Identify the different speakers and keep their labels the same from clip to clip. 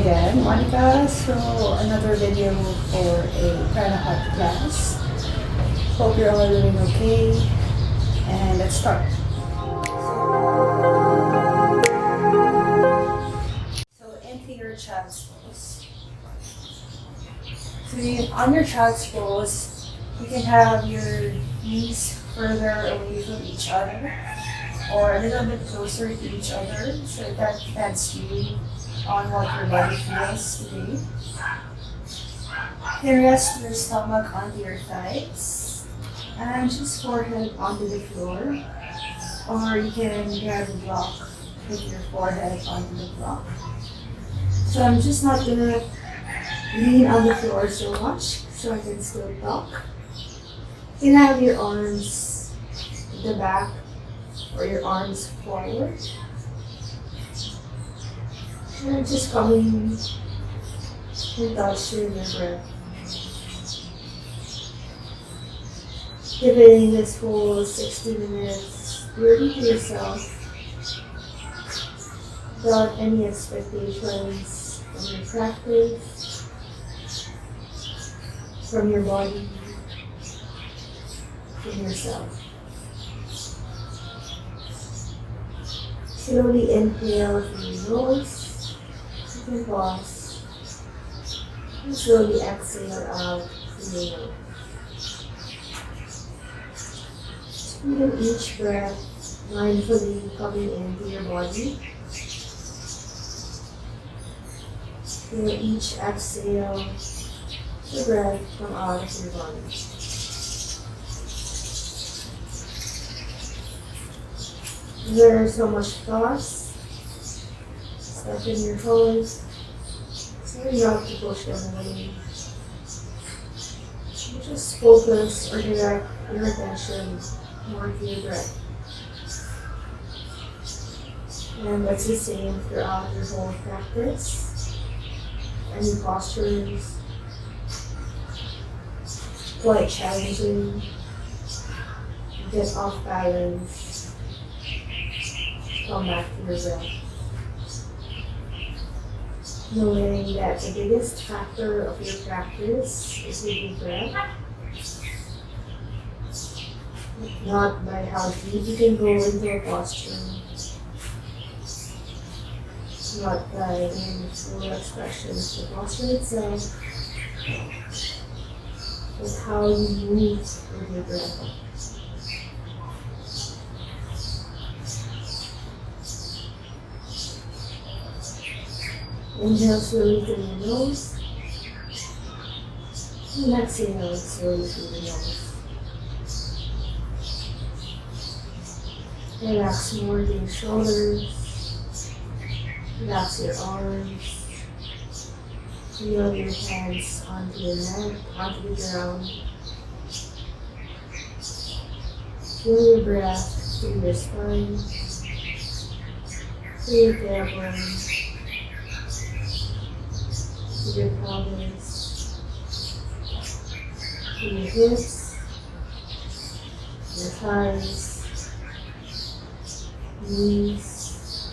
Speaker 1: again, Monica. So another video for a Prana Hot class. Hope you're all doing okay. And let's start. So into your child's pose. So on your child's pose, you can have your knees further away from each other or a little bit closer to each other. So that depends really on what your body feels today. You can rest your stomach onto your thighs and just forehead onto the floor. Or you can grab a block, put your forehead onto the block. So I'm just not gonna lean on the floor so much so I can still talk. You can have your arms at the back or your arms forward. And just coming and touching your breath. Giving this whole 60 minutes purely to yourself without any expectations from your practice, from your body, from yourself. Slowly inhale through your nose. You can pause and slowly exhale out through your nose. Feel each breath mindfully coming into your body. Feel each exhale, the breath come out of your body. There are so much thoughts stuck in your toes, so you have to push them away. You just focus or direct your attention more to your breath. And that's the same throughout your whole practice. Any postures, quite challenging, you get off balance. Come back to your breath. Knowing that the biggest factor of your practice is your breath. Not by how deep you can go into a posture. Not by the full expression of the posture itself. But how you move with your breath. Inhale slowly through your nose, and exhale slowly through the nose. Relax more your shoulders, relax your arms, feel your hands onto your neck, onto the ground. Feel your breath through your spine, through your tailbone, your pelvis, to your hips, your thighs, knees,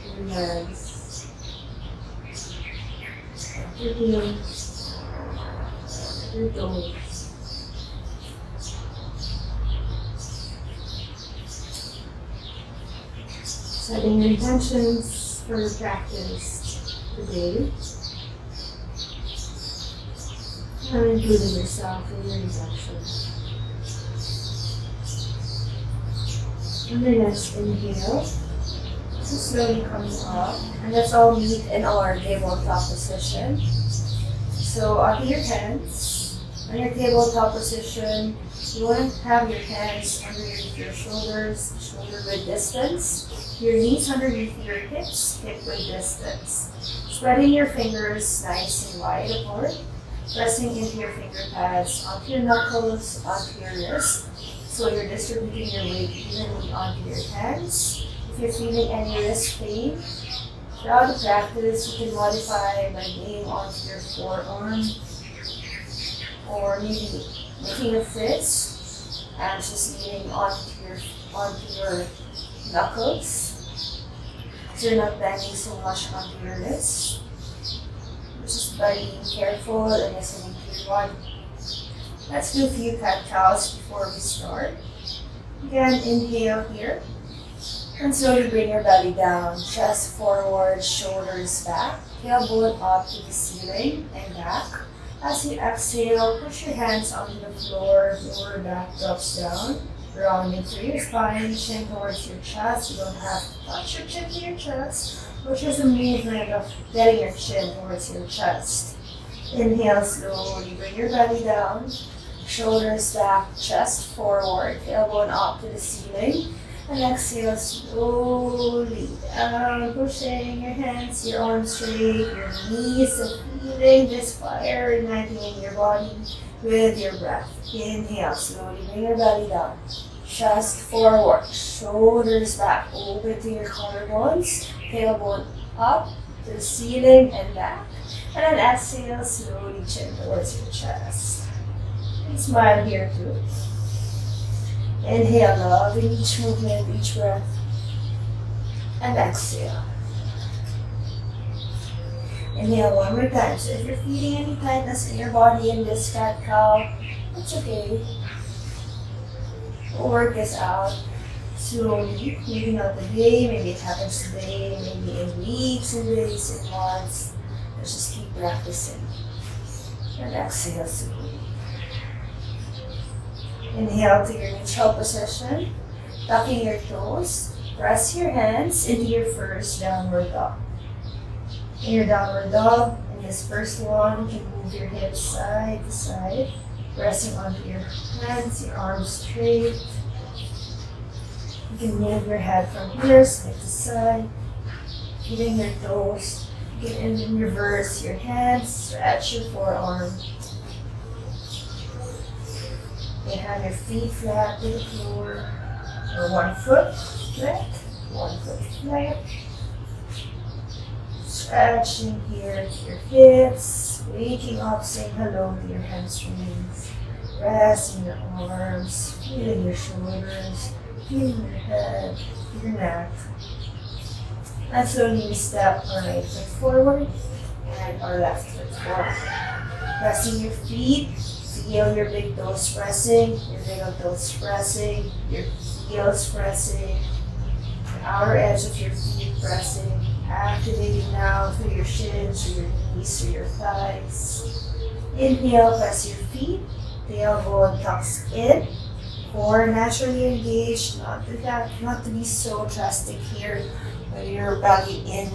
Speaker 1: your legs, your heels, your toes. Setting your intentions for your practice today. And including yourself in your intention. And the next inhale, so slowly coming up, and let's all meet in our tabletop position. So onto your hands, on your tabletop position, you want to have your hands underneath your shoulders, shoulder width distance, your knees underneath your hips, hip width distance. Spreading your fingers nice and wide apart. Pressing into your finger pads, onto your knuckles, onto your wrist. So you're distributing your weight evenly onto your hands. If you're feeling any wrist pain, throughout the practice, you can modify by laying onto your forearm or maybe making a fist and just leaning onto your knuckles. So you're not bending so much onto your wrist. just by being careful and listening to your body. Let's do a few cat-cows before we start. Again, inhale here. And slowly bring your belly down, chest forward, shoulders back, tailbone up to the ceiling and back. As you exhale, push your hands onto the floor, lower back drops down, rounding through your spine, chin towards your chest. You don't have to touch your chin to your chest, which is a movement of getting your chin towards your chest. Inhale slowly, bring your belly down, shoulders back, chest forward, tailbone up to the ceiling. And exhale slowly down, pushing your hands, your arms straight, your knees, and feeling this fire igniting in your body with your breath. Inhale, slowly bring your belly down, chest forward, shoulders back, open to your collarbones, tailbone up to the ceiling and back. And then exhale, slowly chin towards your chest. And smile here too. Inhale, loving each movement, each breath. And exhale. Inhale one more time. So if you're feeling any tightness in your body in this cat-cow, it's okay. We'll work this out slowly. Maybe not today, maybe it happens today, maybe in weeks and days and months. Let's just keep practicing. And exhale slowly. Inhale to your neutral position, tucking your toes, press your hands into your first downward dog. In your downward dog, in this first one, you can move your hips side to side, pressing onto your hands, your arms straight. You can move your head from here, side to side, feeling your toes. You can reverse your hands, stretch your forearm. You have your feet flat to the floor, or 1 foot flat, 1 foot flat. Stretching here to your hips, waking up, saying hello to your hamstrings, resting your arms, feeling your shoulders, feeling your head, your neck. And slowly we step our right foot forward and our left foot forward. Pressing your feet. Feel your big toes pressing, your little toes pressing, your heels pressing, the outer edge of your feet pressing, activating now through your shins, through your knees, through your thighs. Inhale, press your feet, tailbone tucks in, core naturally engaged, not to be so drastic here, with your belly in,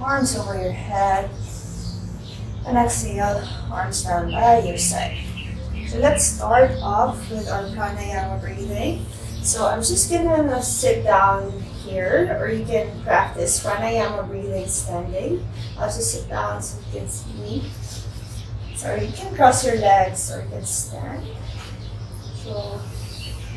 Speaker 1: arms over your head. And exhale, arms down by your side. So let's start off with our pranayama breathing. So I'm just gonna sit down here, or you can practice pranayama breathing standing. I'll just sit down so you can see me. So you can cross your legs or you can stand. So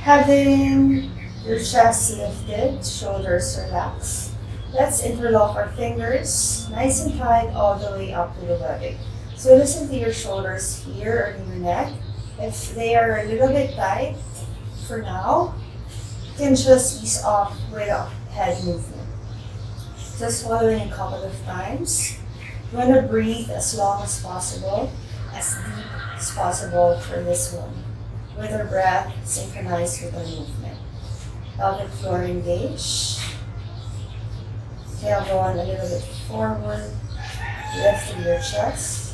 Speaker 1: having your chest lifted, shoulders relaxed. Let's interlock our fingers, nice and tight, all the way up to the belly. So listen to your shoulders here or your neck. If they are a little bit tight for now, you can just ease off with a head movement. Just swallowing a couple of times. You want to breathe as long as possible, as deep as possible for this one. With our breath synchronized with our movement. Pelvic floor engaged. Tailbone a little bit forward, lifting your chest,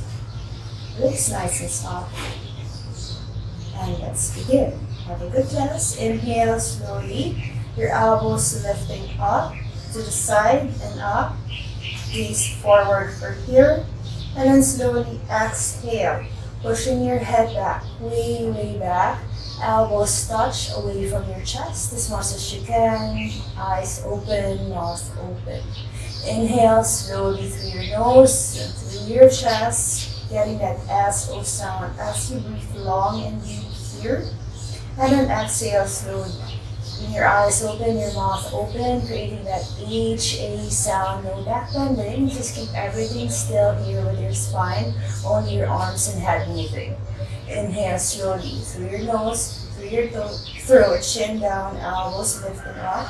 Speaker 1: lips nice and soft. And let's begin. Have a good class. Inhale slowly, your elbows lifting up to the side and up. Gaze forward for here. And then slowly exhale, pushing your head back, way, way back. Elbows touch away from your chest as much as you can. Eyes open, mouth open. Inhale slowly through your nose and through your chest, getting that SO sound as you breathe long and deep here. And then exhale slowly. When your eyes open, your mouth open, creating that HA sound, no back bending. Just keep everything still here with your spine, only your arms and head moving. Inhale slowly through your nose, through your throat, chin down, elbows lifting up.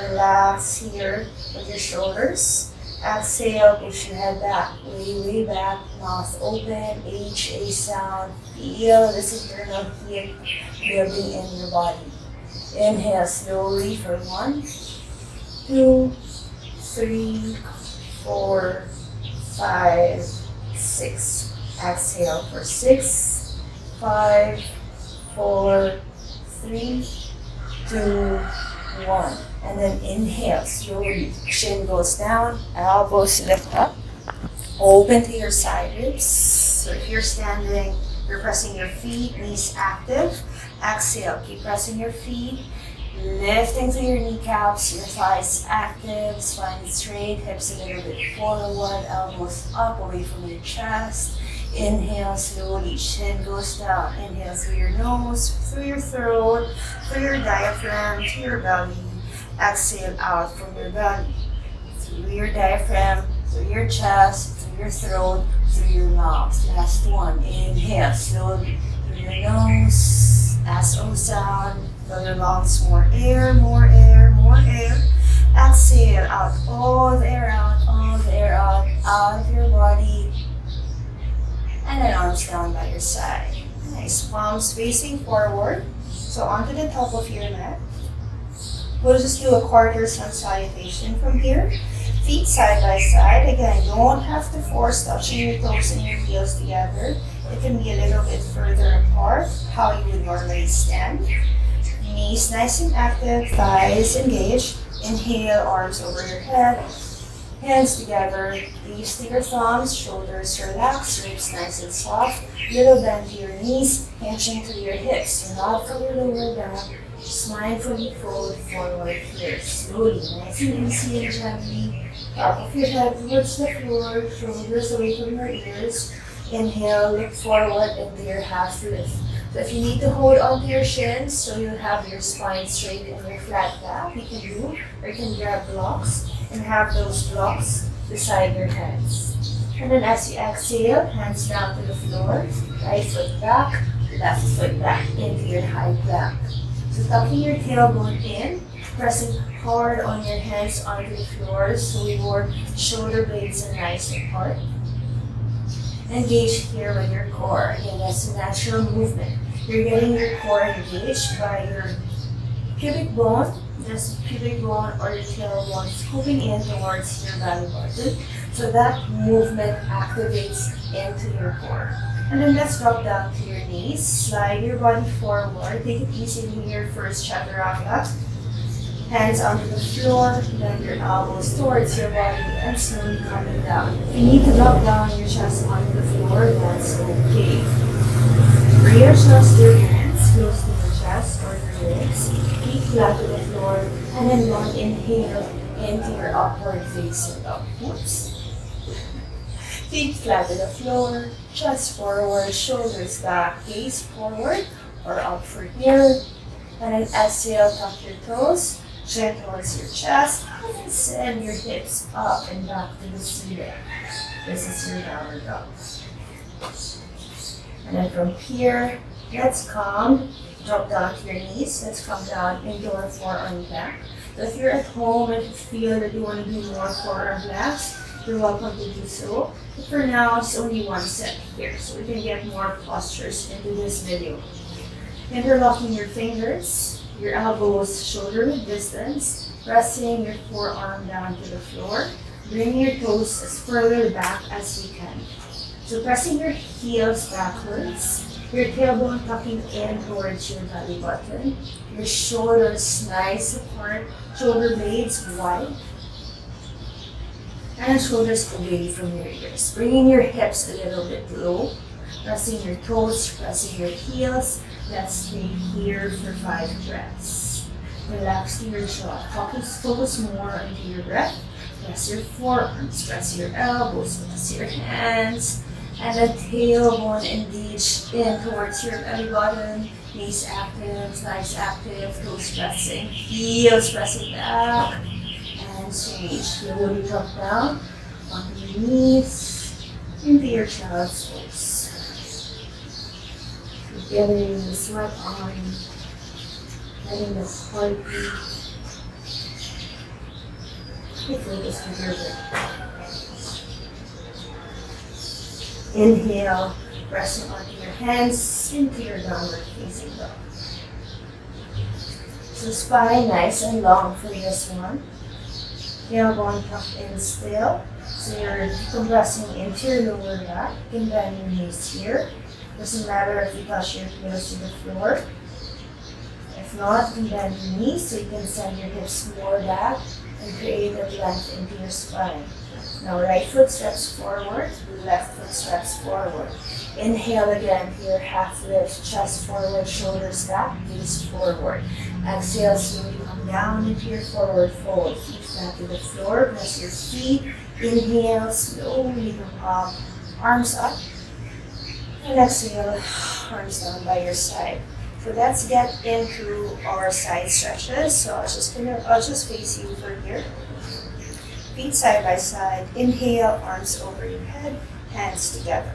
Speaker 1: Relax here with your shoulders. Exhale, push your head back, way back, mouth open, HA sound. Feel this internal heat building in your body. Inhale slowly for 1, 2, 3, 4, 5, 6. Exhale for 6, 5, 4, 3, 2, 1. And then inhale slowly. Chin goes down, elbows lift up. Open to your side ribs. So if you're standing, you're pressing your feet, knees active. Exhale, keep pressing your feet. Lifting through your kneecaps, your thighs active, spine straight, hips a little bit forward, elbows up away from your chest. Inhale slowly, chin goes down. Inhale through your nose, through your throat, through your diaphragm, to your belly. Exhale out from your belly, through your diaphragm, through your chest, through your throat, through your mouth. Last one, inhale slowly through your nose, S-O sound. Fill your lungs, more air, more air, more air. Exhale out, all the air out, all the air out, out of your body. And then arms down by your side. Nice, palms facing forward. So onto the top of your mat. We'll just do a quarter sun salutation from here. Feet side by side. Again, you don't have to force touching your toes and your heels together. It can be a little bit further apart, how you would normally stand. Knees nice and active, thighs engaged. Inhale, arms over your head, hands together, knees to your thumbs, shoulders relaxed, ribs nice and soft. Little bend to your knees, hinching to your hips. You're not from your lower back. Just mindfully fold forward here. Slowly, nice and easy and gently. Top of your head towards the floor, shoulders away from your ears. Inhale, look forward into your half lift. So if you need to hold onto your shins so you have your spine straight and your flat back, you can do, or you can grab blocks and have those blocks beside your hands. And then as you exhale, hands down to the floor, right foot back, left foot back into your high plank. So tucking your tailbone in, pressing hard on your hands onto the floor so your shoulder blades are nice and apart. Engage here with your core. Again, that's a natural movement. You're getting your core engaged by your pubic bone, just pubic bone or your tailbone scooping in towards your belly button. So that movement activates into your core. And then let's drop down to your knees. Slide your body forward. Take it easy in your first chaturanga. Hands onto the floor, bend your elbows towards your body and slowly coming down. If you need to drop down your chest onto the floor, that's okay. Readjust your hands close to your chest or your legs. Feet flat to the floor, and then one inhale into your upward facing dog. Oops. Feet flat to the floor, chest forward, shoulders back, gaze forward or up for here. And then exhale, tuck your toes. Chin towards your chest, and send your hips up and back to the ceiling. This is your downward dog. And then from here, let's come, drop down to your knees. Let's come down into our forearm plank. So if you're at home and you feel that you want to do more forearm planks, you're welcome to do so. But for now, it's only one set here, so we can get more postures into this video. Interlocking your fingers. Your elbows shoulder width distance, pressing your forearm down to the floor. Bring your toes as further back as you can. So pressing your heels backwards, your tailbone tucking in towards your belly button, your shoulders nice apart, shoulder blades wide, and shoulders away from your ears. Bringing your hips a little bit low, pressing your toes, pressing your heels. Let's stay here for 5 breaths. Relax to your jaw. Focus more into your breath. Press your forearms, press your elbows, press your hands. And the tailbone engage in towards your belly button. Knees active, thighs active, toes pressing, heels pressing back. And change. Slowly drop down onto your knees into your child's pose. Getting the sweat on, getting the heartbeat. Focus with your breath. Inhale, pressing onto your hands into your downward facing dog. So spine nice and long for this one. Tailbone tucked in still. So you're compressing into your lower back. You can bend your knees here. Doesn't matter if you touch your heels to the floor. If not, you can bend your knees so you can send your hips more back and create a length into your spine. Now right foot steps forward, left foot steps forward. Inhale again here, half lift, chest forward, shoulders back, knees forward. Exhale, slowly come down into your forward fold. Feet flat to the floor, press your feet. Inhale, slowly come up, arms up. And exhale, arms down by your side. So let's get into our side stretches. So I'll just face you for here. Feet side by side. Inhale, arms over your head, hands together.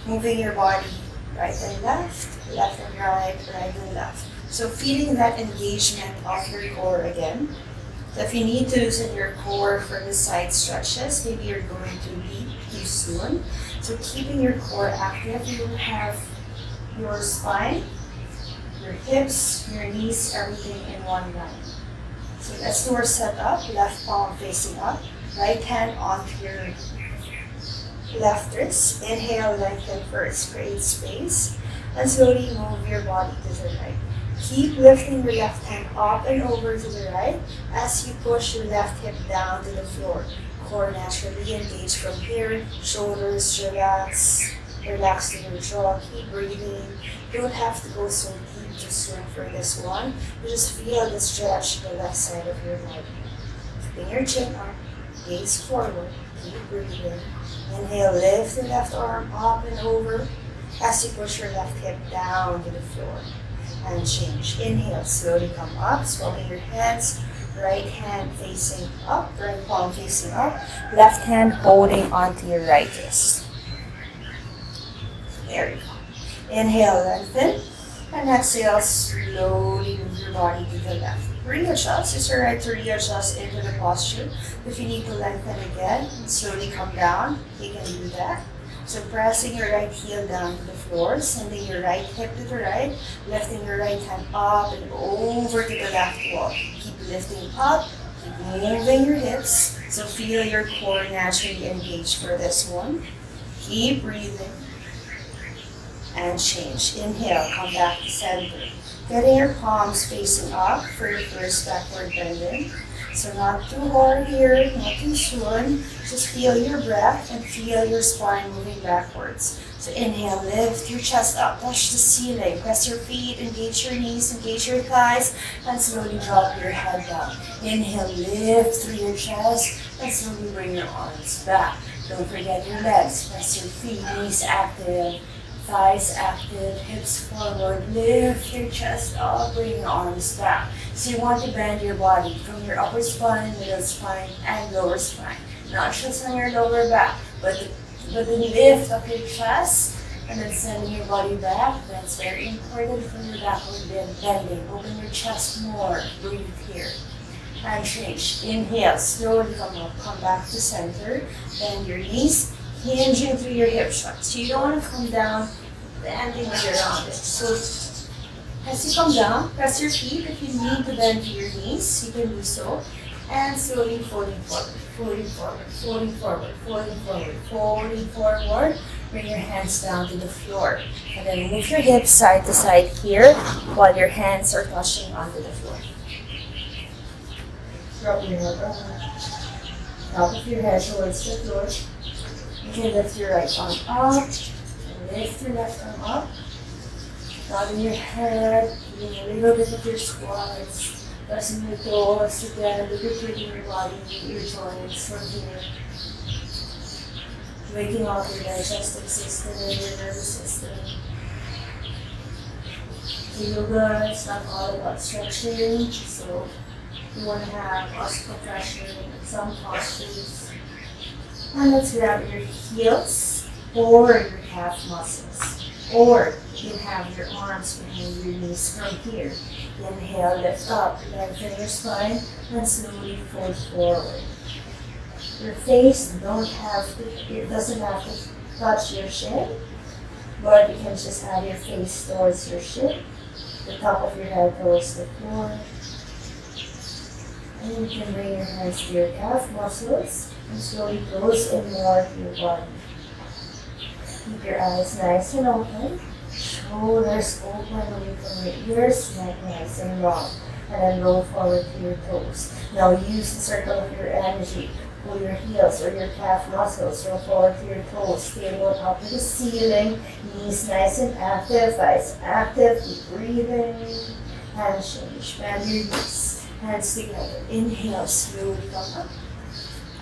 Speaker 1: Moving your body right and left, left and right, right and left. So feeling that engagement of your core again. So if you need to loosen your core for the side stretches, maybe you're going to be too soon. So keeping your core active, you will have your spine, your hips, your knees, everything in one line. So let's do our setup, left palm facing up, right hand onto your left wrist. Inhale, lengthen first, create space, and slowly move your body to the right. Keep lifting your left hand up and over to the right as you push your left hip down to the floor. Core naturally engage from here, shoulders relax, relax to your jaw, keep breathing. You don't have to go so deep to swim for this one. You just feel the stretch to the left side of your body. Bring your chin up, gaze forward, keep breathing. Inhale, lift the left arm up and over as you push your left hip down to the floor. And change. Inhale, slowly come up, swelling your hands, right hand facing up, right palm facing up, left hand holding onto your right wrist. There you go. Inhale, lengthen, and exhale, slowly move your body to the left. Readjust. It's alright to readjust into the posture. If you need to lengthen again, slowly come down. You can do that. So pressing your right heel down to the floor, sending your right hip to the right, lifting your right hand up and over to the left wall. Keep lifting up, keep moving your hips. So feel your core naturally engage for this one. Keep breathing. And change. Inhale, come back to center. Getting your palms facing up for your first backward bending. So not too hard here, not too soon. Just feel your breath and feel your spine moving backwards. So inhale, lift your chest up, touch the ceiling. Press your feet, engage your knees, engage your thighs, and slowly drop your head down. Inhale, lift through your chest, and slowly bring your arms back. Don't forget your legs. Press your feet, knees active. Thighs active, hips forward, lift your chest up, bring your arms back. So you want to bend your body from your upper spine, middle spine, and lower spine. Not just on your lower back, but the lift of your chest and then sending your body back. That's very important for your backward bending. Open your chest more, breathe here. And change. Inhale, slowly come up, come back to center. Bend your knees. Hinging through your hip thrust. So you don't want to come down, bending around it. So as you come down, press your feet. If you need to bend to your knees, you can do so. And slowly folding forward, folding forward, folding forward, folding forward, folding forward. Bring your hands down to the floor. And then move your hips side to side here while your hands are touching onto the floor. Drop your elbow. Top of your head towards the floor. You can lift your right arm up, and lift your left arm up. Nodding your head, doing a little bit of your squats, pressing your toes together, lubricating your body, your joints from here. Waking up your digestive system and your nervous system. Yoga is not all about stretching, so you want to have osteocompression in some postures. And let's grab your heels or your calf muscles. Or you can have your arms behind your knees from here. Inhale, lift up, lengthen your spine, and slowly fold forward. Your face doesn't have to touch your shin, but you can just have your face towards your shin, the top of your head towards the floor. And then you can bring your hands to your calf muscles and slowly close in more to your body. Keep your eyes nice and open. Shoulders open away from your ears, neck nice and long. And then roll forward to your toes. Now use the circle of your energy. Pull your heels or your calf muscles. Roll forward to your toes. Stable up to the ceiling. Knees nice and active. Thighs active. Keep breathing. And change. Bend your knees. Hands together. Inhale. Slowly come up.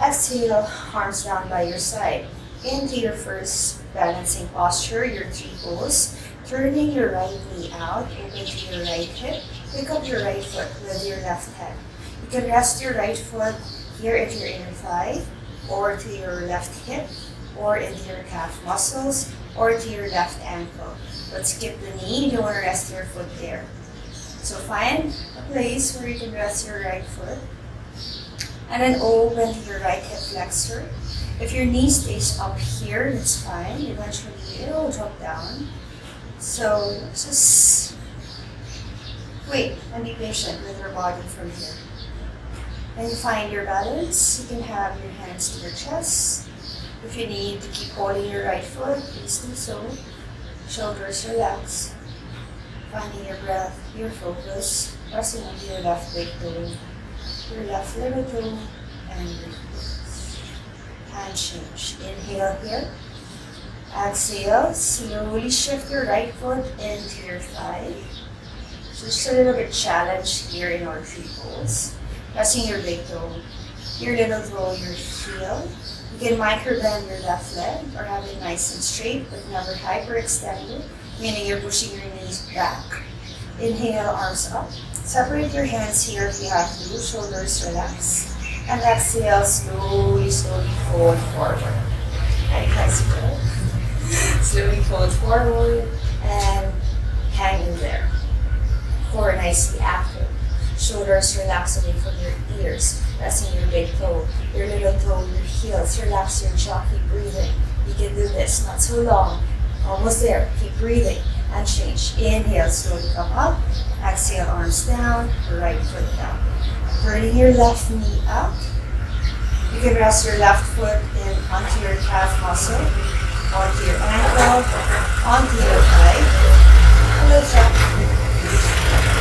Speaker 1: Exhale. Arms down by your side. Into your first balancing posture. Your three pose. Turning your right knee out. Open to your right hip. Pick up your right foot with your left hand. You can rest your right foot here into your inner thigh, or to your left hip, or into your calf muscles, or to your left ankle. But skip the knee, you don't want to rest your foot there. So find a place where you can rest your right foot. And then open to your right hip flexor. If your knee stays up here, that's fine. Eventually it will drop down. So just wait and be patient with your body from here. When you find your balance, you can have your hands to your chest. If you need to keep holding your right foot, please do so. Shoulders relax. Finding your breath, your focus, pressing onto your left big toe, your left little toe, and release. Hand change. Inhale here. Exhale. Slowly shift your right foot into your thigh. Just a little bit challenge here in our tree pose. Pressing your big toe, your little toe, your heel. You can micro bend your left leg or have it nice and straight but never hyperextended, meaning you're pushing your knees back. Inhale, arms up. Separate your hands here if you have to. Shoulders relax. And exhale, slowly fold forward. And consider. Slowly fold forward and hang in there. Core nicely active. Shoulders relax away from your ears. Pressing your big toe, your little toe, your heels. Relax your jaw. Keep breathing. You can do this. Not so long. Almost there. Keep breathing and change. Inhale, slowly come up. Exhale, arms down. Right foot down. Turning your left knee up. You can rest your left foot in onto your calf muscle, onto your ankle, onto your thigh. Lift up.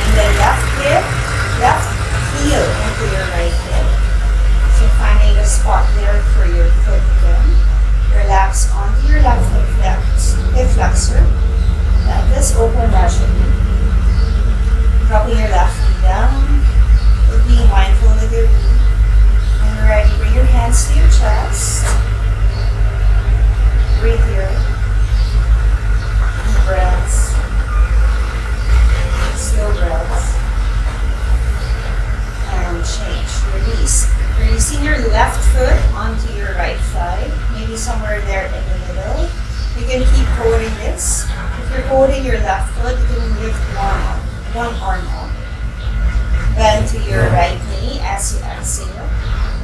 Speaker 1: And then left hip, left heel into your right hip. So finding a spot there for your foot again. Relax onto your left hip flexor. Let this open naturally. Dropping your left knee down. But being mindful of your knee. And ready, bring your hands to your chest. Breathe here. Deep breaths. Slow breaths. And change. Release. Releasing your left foot onto your right thigh. Maybe somewhere there in the middle. You can keep holding this. If you're holding your left foot, you can lift one arm up. Bend to your right knee as you exhale.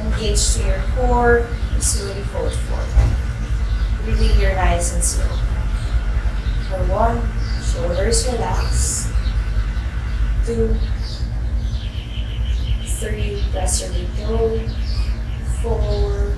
Speaker 1: Engage to your core. And slowly fold forward. Breathing here nice and slow. For 1, shoulders relax. 2, 3, press your big toe. 4,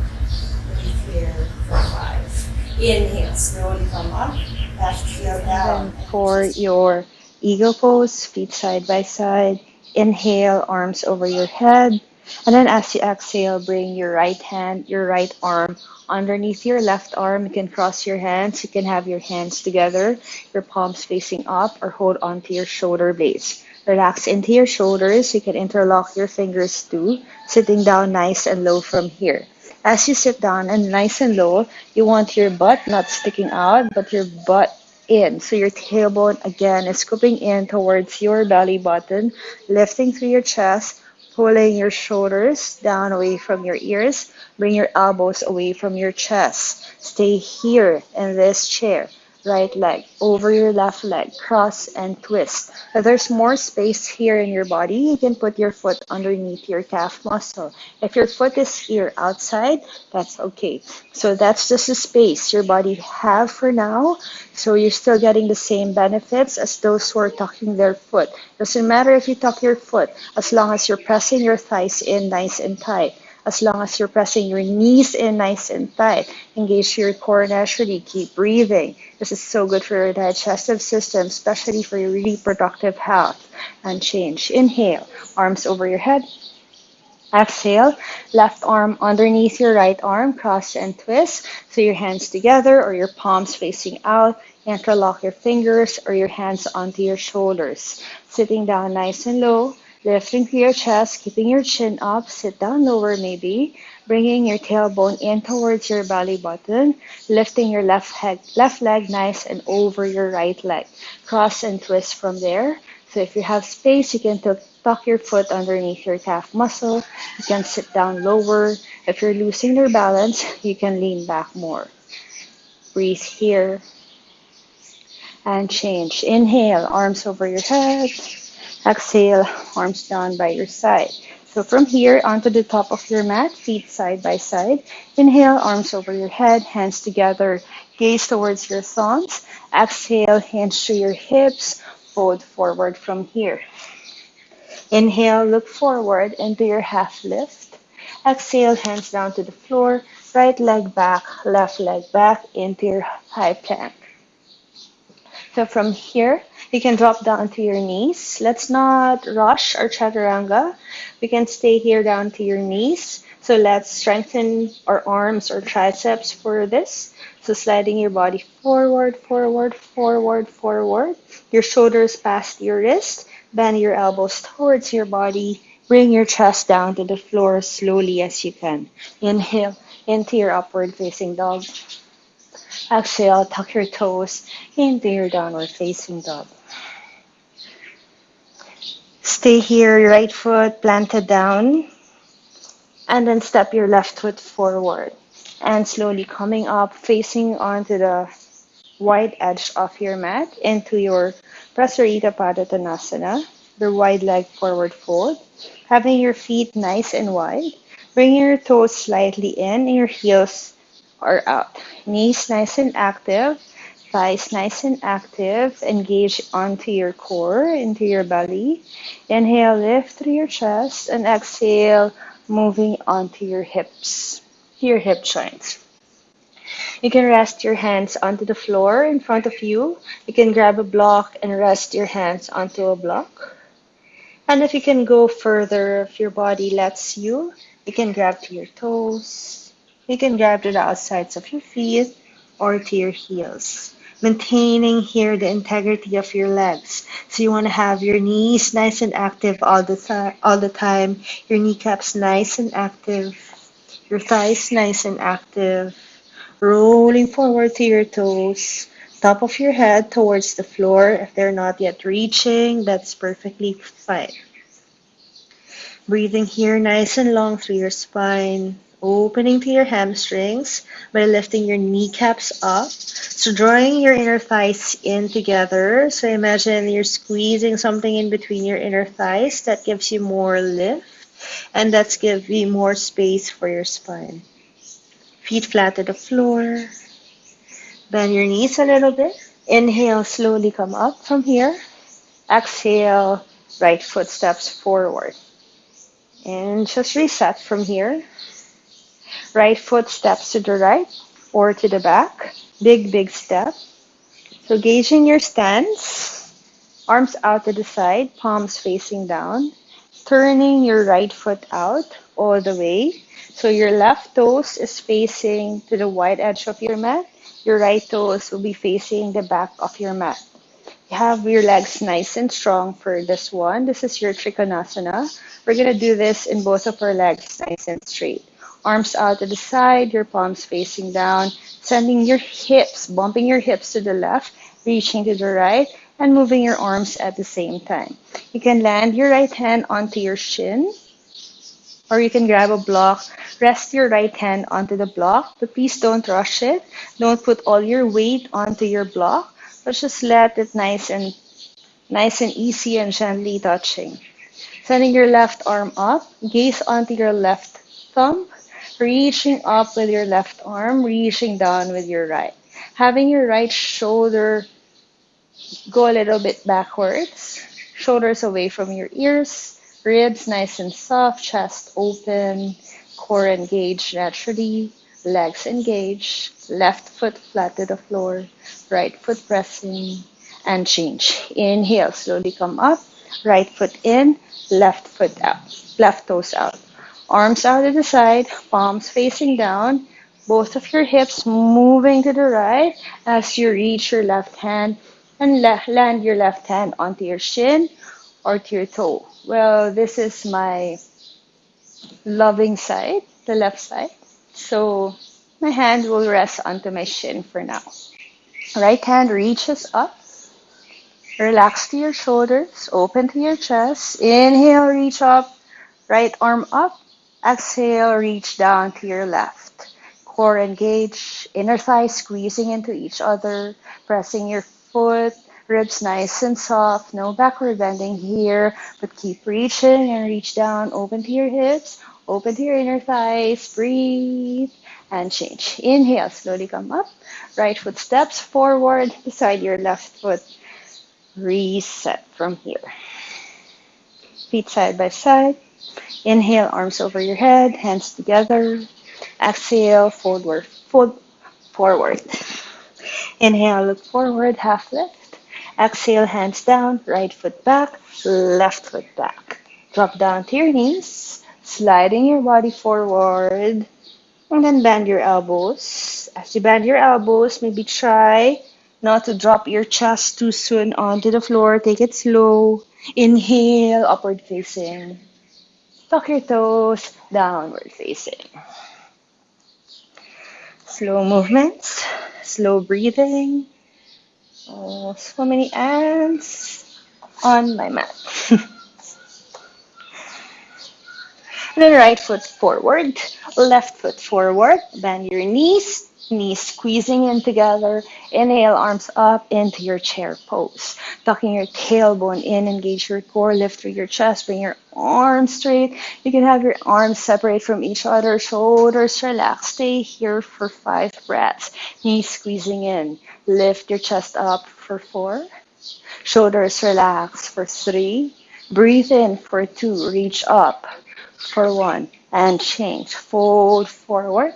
Speaker 1: breathe here for 5. Inhale, slowly come up. Left heel down.
Speaker 2: And then for your eagle pose, feet side by side. Inhale, arms over your head. And then as you exhale, bring your right hand, your right arm underneath your left arm. You can cross your hands. You can have your hands together, your palms facing up, or hold onto your shoulder blades. Relax into your shoulders. You can interlock your fingers too, sitting down nice and low from here. As you sit down and nice and low, you want your butt not sticking out, but your butt in. So your tailbone again is scooping in towards your belly button, lifting through your chest, pulling your shoulders down away from your ears. Bring your elbows away from your chest. Stay here in this chair. right leg over your left leg, cross and twist. If there's more space here in your body, you can put your foot underneath your calf muscle. If your foot is here outside, that's okay. So that's just the space your body have for now. So you're still getting the same benefits as those who are tucking their foot. Doesn't matter if you tuck your foot, as long as you're pressing your thighs in nice and tight. As long as you're pressing your knees in nice and tight. Engage your core naturally. Keep breathing. This is so good for your digestive system, especially for your reproductive health. And change. Inhale, arms over your head. Exhale, left arm underneath your right arm, cross and twist. So your hands together or your palms facing out. Interlock your fingers or your hands onto your shoulders. Sitting down nice and low, lifting through your chest, keeping your chin up. Sit down lower maybe. Bringing your tailbone in towards your belly button. Lifting your left leg nice and over your right leg. Cross and twist from there. So if you have space, you can tuck your foot underneath your calf muscle. You can sit down lower. If you're losing your balance, you can lean back more. Breathe here and change. Inhale, arms over your head. Exhale, arms down by your side. So from here onto the top of your mat, feet side by side. Inhale, arms over your head, hands together, gaze towards your thumbs. Exhale, hands to your hips, fold forward from here. Inhale, look forward into your half lift. Exhale, hands down to the floor, right leg back, left leg back into your high plank. So from here, you can drop down to your knees. Let's not rush our chaturanga. We can stay here down to your knees. So let's strengthen our arms or triceps for this. So sliding your body forward, forward, forward, forward. Your shoulders past your wrist. Bend your elbows towards your body. Bring your chest down to the floor slowly as you can. Inhale into your upward facing dog. Exhale, tuck your toes into your downward facing dog. Stay here, your right foot planted down, and then step your left foot forward. And slowly coming up, facing onto the wide edge of your mat into your Prasarita Padottanasana, the wide leg forward fold. Having your feet nice and wide. Bring your toes slightly in and your heels are out. Knees nice and active. Thighs nice and active. Engage onto your core, into your belly. Inhale, lift through your chest, and exhale, moving onto your hips, your hip joints. You can rest your hands onto the floor in front of you. You can grab a block and rest your hands onto a block. And if you can go further, if your body lets you can grab to your toes. You can grab to the outsides of your feet or to your heels. Maintaining here the integrity of your legs. So you want to have your knees nice and active all the time. Your kneecaps nice and active. Your thighs nice and active. Rolling forward to your toes. Top of your head towards the floor. If they're not yet reaching, that's perfectly fine. Breathing here nice and long through your spine. Opening to your hamstrings by lifting your kneecaps up. So drawing your inner thighs in together. So imagine you're squeezing something in between your inner thighs. That gives you more lift. And that's give you more space for your spine. Feet flat to the floor. Bend your knees a little bit. Inhale, slowly come up from here. Exhale, right foot steps forward. And just reset from here. Right foot steps to the right or to the back. Big, big step. So gauging your stance. Arms out to the side, palms facing down. Turning your right foot out all the way. So your left toes is facing to the wide edge of your mat. Your right toes will be facing the back of your mat. You have your legs nice and strong for this one. This is your Trikonasana. We're going to do this in both of our legs nice and straight. Arms out to the side, your palms facing down, sending your hips, bumping your hips to the left, reaching to the right, and moving your arms at the same time. You can land your right hand onto your shin or you can grab a block. Rest your right hand onto the block, but please don't rush it. Don't put all your weight onto your block, but just let it nice and easy and gently touching. Sending your left arm up, gaze onto your left thumb, reaching up with your left arm, reaching down with your right. Having your right shoulder go a little bit backwards, shoulders away from your ears, ribs nice and soft, chest open, core engaged naturally, legs engaged, left foot flat to the floor, right foot pressing, and change. Inhale, slowly come up, right foot in, left foot out, left toes out. Arms out to the side, palms facing down, both of your hips moving to the right as you reach your left hand and land your left hand onto your shin or to your toe. Well, this is my loving side, the left side. So my hand will rest onto my shin for now. Right hand reaches up. Relax to your shoulders, open to your chest. Inhale, reach up. Right arm up. Exhale, reach down to your left. Core engage, inner thighs squeezing into each other, pressing your foot, ribs nice and soft. No backward bending here, but keep reaching and reach down. Open to your hips, open to your inner thighs. Breathe and change. Inhale, slowly come up. Right foot steps forward beside your left foot. Reset from here. Feet side by side. Inhale, arms over your head, hands together. Exhale, fold forward. Inhale, look forward, half lift. Exhale, hands down, right foot back, left foot back. Drop down to your knees, sliding your body forward, and then bend your elbows. As you bend your elbows, maybe try not to drop your chest too soon onto the floor. Take it slow. Inhale, upward facing. Tuck your toes, downward facing. Slow movements, slow breathing. Oh, so many ants on my mat. Then right foot forward, left foot forward. Bend your knees squeezing in together. Inhale, arms up into your chair pose. Tucking your tailbone in, engage your core, lift through your chest, bring your arms straight. You can have your arms separate from each other, shoulders relax. Stay here for 5 breaths. Knees squeezing in. Lift your chest up for 4. Shoulders relax for 3. Breathe in for 2. Reach up for 1. And change. Fold forward.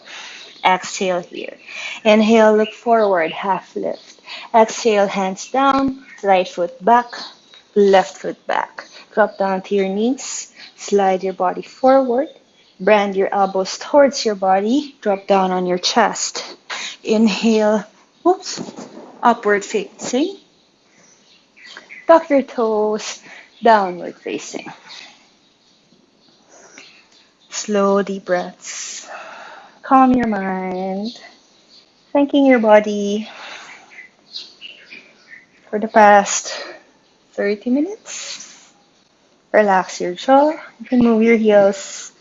Speaker 2: Exhale here. Inhale, look forward, half lift. Exhale, hands down, right foot back, left foot back. Drop down to your knees, slide your body forward, bend your elbows towards your body, drop down on your chest. Inhale, whoops, upward facing. Tuck your toes, downward facing. Slow, deep breaths. Calm your mind. Thanking your body for the past 30 minutes. Relax your jaw. You can move your heels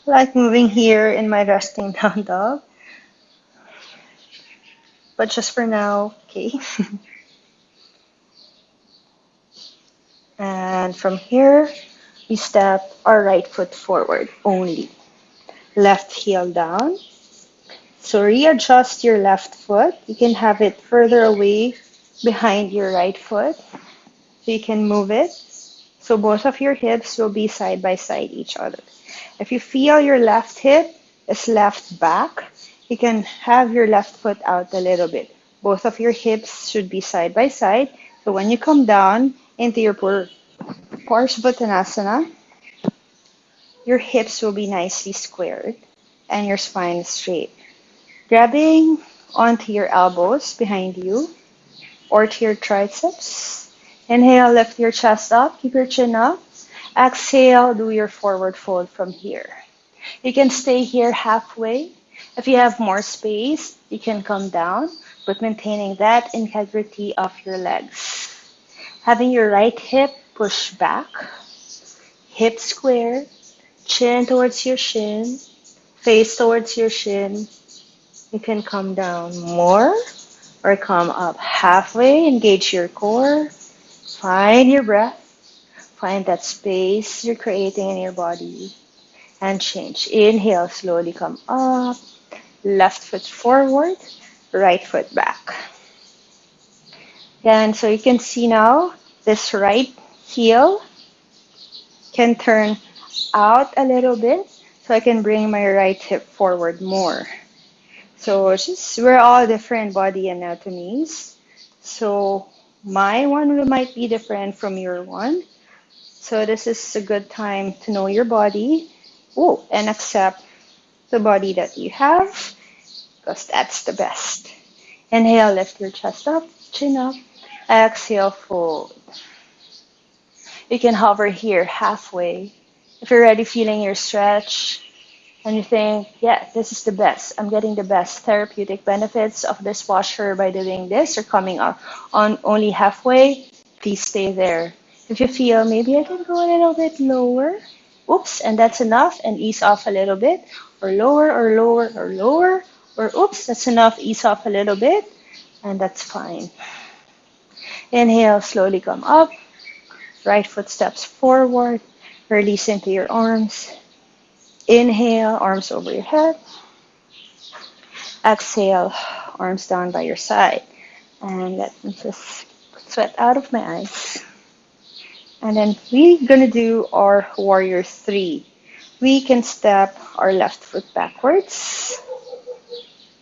Speaker 2: like moving here in my resting down dog. But just for now, okay? And from here, we step our right foot forward only. Left heel down. So readjust your left foot. You can have it further away behind your right foot. So you can move it. So both of your hips will be side by side each other. If you feel your left hip is left back, you can have your left foot out a little bit. Both of your hips should be side by side. So when you come down into your Parsvottanasana, your hips will be nicely squared and your spine is straight. Grabbing onto your elbows behind you or to your triceps. Inhale, lift your chest up, keep your chin up. Exhale, do your forward fold from here. You can stay here halfway. If you have more space, you can come down, but maintaining that integrity of your legs. Having your right hip push back, hip square, Chin towards your shin, face towards your shin. You can come down more or come up halfway. Engage your core. Find your breath. Find that space you're creating in your body and change. Inhale, slowly come up. Left foot forward, right foot back. And so you can see now this right heel can turn out a little bit so I can bring my right hip forward more. So it's just we're all different body anatomies. So my one might be different from your one. So this is a good time to know your body. Oh, and accept the body that you have because that's the best. Inhale, lift your chest up, chin up. Exhale, fold. You can hover here halfway. If you're already feeling your stretch and you think, yeah, this is the best. I'm getting the best therapeutic benefits of this posture by doing this or coming up on only halfway, please stay there. If you feel maybe I can go a little bit lower, oops, and that's enough, and ease off a little bit, or lower, or lower, or lower, or oops, that's enough, ease off a little bit, and that's fine. Inhale, slowly come up. Right foot steps forward. Release into your arms. Inhale, arms over your head. Exhale, arms down by your side. And let me just sweat out of my eyes. And then we're going to do our warrior three. We can step our left foot backwards.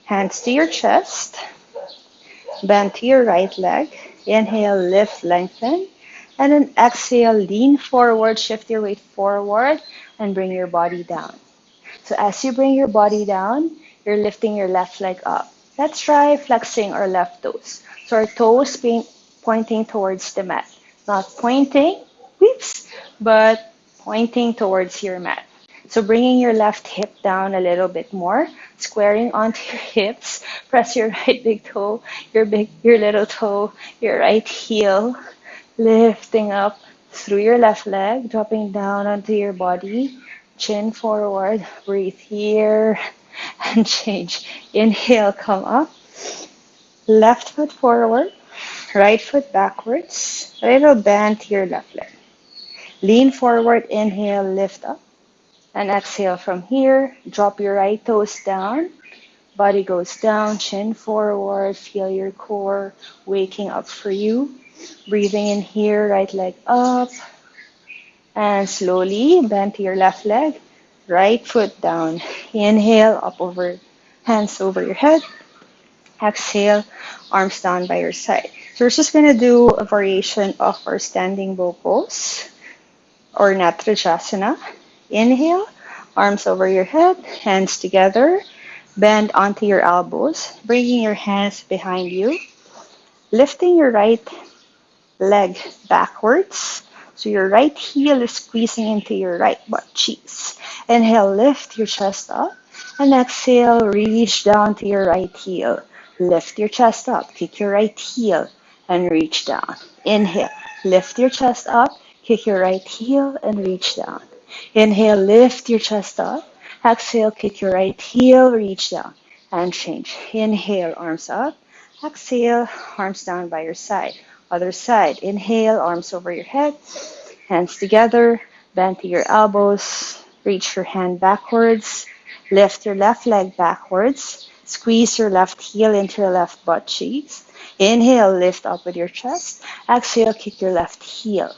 Speaker 2: Hands to your chest. Bend to your right leg. Inhale, lift, lengthen. And then exhale, lean forward, shift your weight forward, and bring your body down. So as you bring your body down, you're lifting your left leg up. Let's try flexing our left toes. So our toes being pointing towards the mat. Not pointing, whoops, but pointing towards your mat. So bringing your left hip down a little bit more, squaring onto your hips. Press your right big toe, your little toe, your right heel, lifting up through your left leg, dropping down onto your body. Chin forward, breathe here, and change. Inhale, come up. Left foot forward, right foot backwards. A little bend to your left leg. Lean forward, inhale, lift up. And exhale from here. Drop your right toes down. Body goes down, chin forward. Feel your core waking up for you. Breathing in here, right leg up. And slowly bend to your left leg. Right foot down. Inhale, up over, hands over your head. Exhale, arms down by your side. So we're just going to do a variation of our standing bow pose or Natrajasana. Inhale, arms over your head, hands together. Bend onto your elbows, bringing your hands behind you. Lifting your right leg backwards. So your right heel is squeezing into your right butt cheeks. Inhale, lift your chest up. And exhale, reach down to your right heel. Lift your chest up, kick your right heel, and reach down. Inhale, lift your chest up, kick your right heel, and reach down. Inhale, lift your chest up. Exhale, kick your right heel, reach down, and change. Inhale, arms up. Exhale, arms down by your side. Other side. Inhale, arms over your head, hands together, bend to your elbows, reach your hand backwards, lift your left leg backwards, squeeze your left heel into your left butt cheeks. Inhale, lift up with your chest. Exhale, kick your left heel.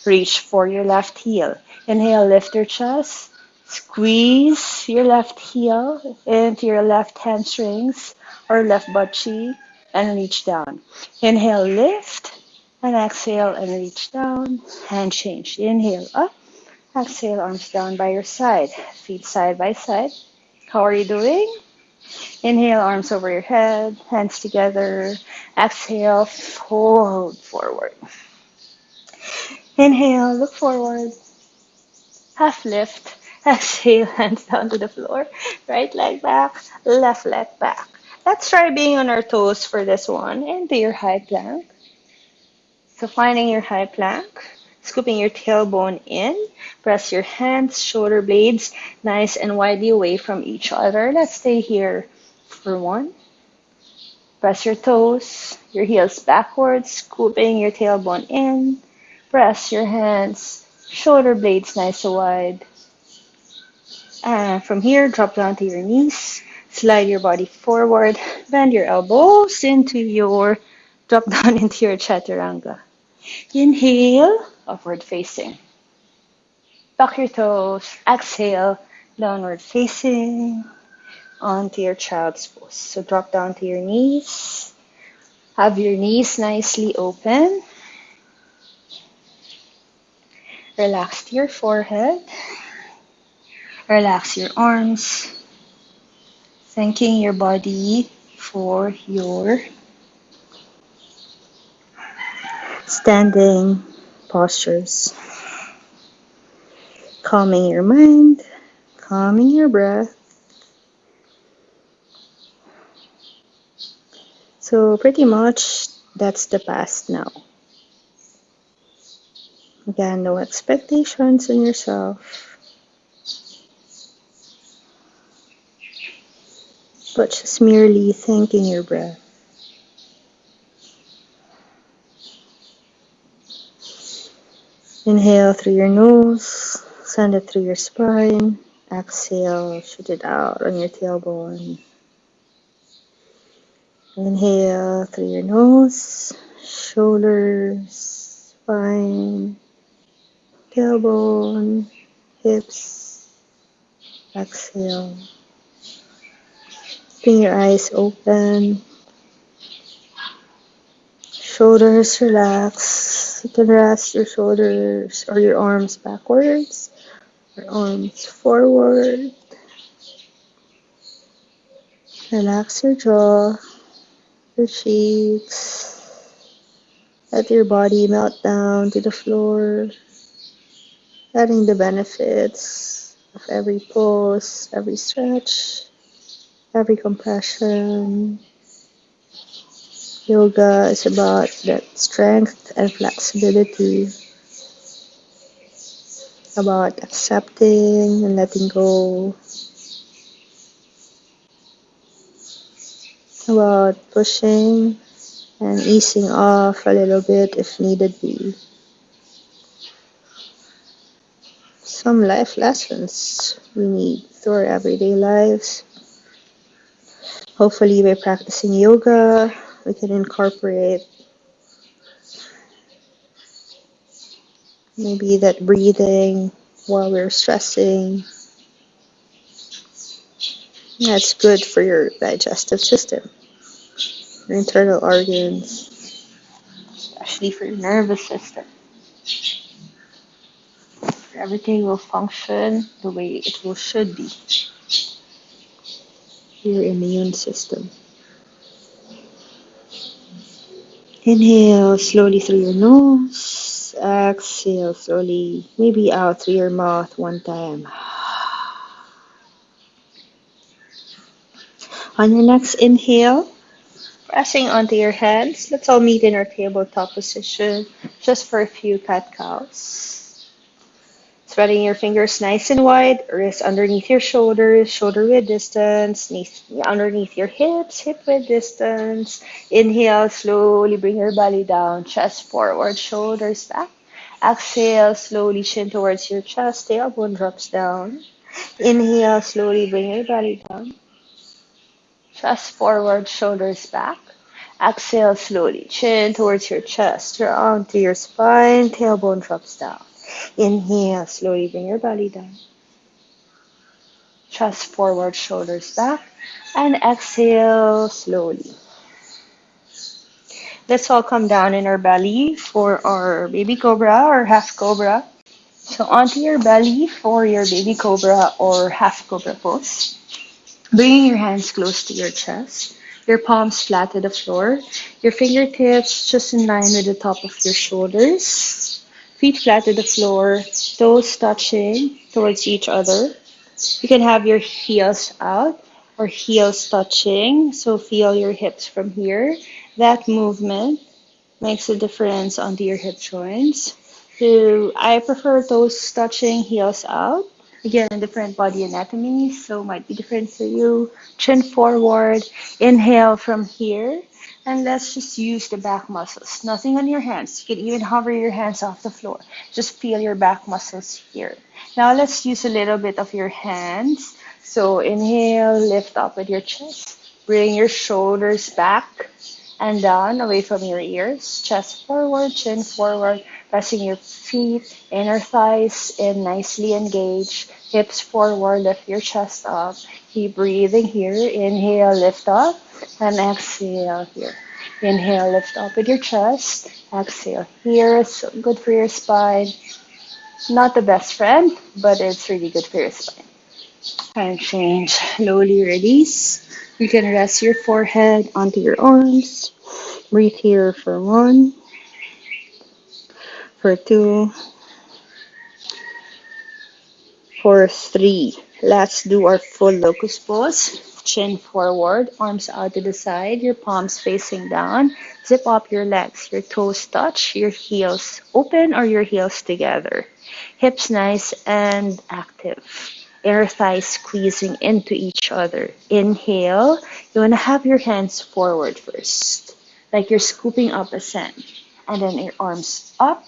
Speaker 2: Reach for your left heel. Inhale, lift your chest. Squeeze your left heel into your left hamstrings or left butt cheek and reach down. Inhale, lift, and exhale and reach down and change. Inhale up, exhale, arms down by your side, feet side by side. How are you doing? Inhale, arms over your head, hands together. Exhale, fold forward. Inhale, look forward, half lift. Exhale, hands down to the floor. Right leg back, left leg back. Let's try being on our toes for this one. Into your high plank. So finding your high plank, Scooping your tailbone in. Press your hands, shoulder blades nice and widely away from each other. Let's stay here for one. Press your toes, your heels backwards, scooping your tailbone in. Press your hands, shoulder blades nice and wide. And from here, drop down to your knees. Slide your body forward. Bend your elbows into your, drop down into your chaturanga. Inhale, upward facing. Tuck your toes. Exhale, downward facing onto your child's pose. So drop down to your knees. Have your knees nicely open. Relax your forehead. Relax your arms. Thanking your body for your standing postures. Calming your mind, calming your breath. So pretty much that's the past now. Again, no expectations in yourself, but just merely thanking your breath. Inhale through your nose, send it through your spine. Exhale, shoot it out on your tailbone. Inhale through your nose, shoulders, spine, tailbone, hips. Exhale. Keeping your eyes open. Shoulders relax. You can rest your shoulders or your arms backwards, your arms forward. Relax your jaw, your cheeks. Let your body melt down to the floor, letting the benefits of every pose, every stretch, every compression. Yoga is about that strength and flexibility, about accepting and letting go, about pushing and easing off a little bit if needed be. Some life lessons we need through our everyday lives. Hopefully by practicing yoga, we can incorporate maybe that breathing while we're stressing. That's good for your digestive system, your internal organs, especially for your nervous system. Everything will function the way it will should be. Your immune system. Inhale slowly through your nose. Exhale slowly, maybe out through your mouth one time. On your next inhale, pressing onto your hands, let's all meet in our tabletop position just for a few cat-cows. Spreading your fingers nice and wide, wrists underneath your shoulders, shoulder width distance, knees underneath your hips, hip width distance. Inhale, slowly bring your belly down, chest forward, shoulders back. Exhale, slowly chin towards your chest, tailbone drops down. Inhale, slowly bring your belly down. Chest forward, shoulders back. Exhale slowly, chin towards your chest, your arm to your spine, tailbone drops down. Inhale, slowly bring your belly down. Chest forward, shoulders back. And exhale slowly. Let's all come down in our belly for our baby cobra or half cobra. So onto your belly for your baby cobra or half cobra pose. Bringing your hands close to your chest, your palms flat to the floor, your fingertips just in line with the top of your shoulders, feet flat to the floor, toes touching towards each other. You can have your heels out or heels touching, so feel your hips from here. That movement makes a difference onto your hip joints. So I prefer toes touching, heels out. Again, different body anatomy, so might be different for you. Chin forward, inhale from here, and let's just use the back muscles. Nothing on your hands. You can even hover your hands off the floor. Just feel your back muscles here. Now let's use a little bit of your hands. So inhale, lift up with your chest. Bring your shoulders back and down away from your ears. Chest forward, chin forward, pressing your feet, inner thighs in nicely engaged. Hips forward, lift your chest up. Keep breathing here. Inhale, lift up, and exhale here. Inhale, lift up with your chest. Exhale here. So good for your spine. Not the best friend, but it's really good for your spine. And change. Slowly release. You can rest your forehead onto your arms. Breathe here for one, for two, for three. Let's do our full locust pose. Chin forward, arms out to the side, your palms facing down. Zip up your legs, your toes touch, your heels open or your heels together. Hips nice and active. Inner thighs squeezing into each other. Inhale. You want to have your hands forward first, like you're scooping up a sand. And then your arms up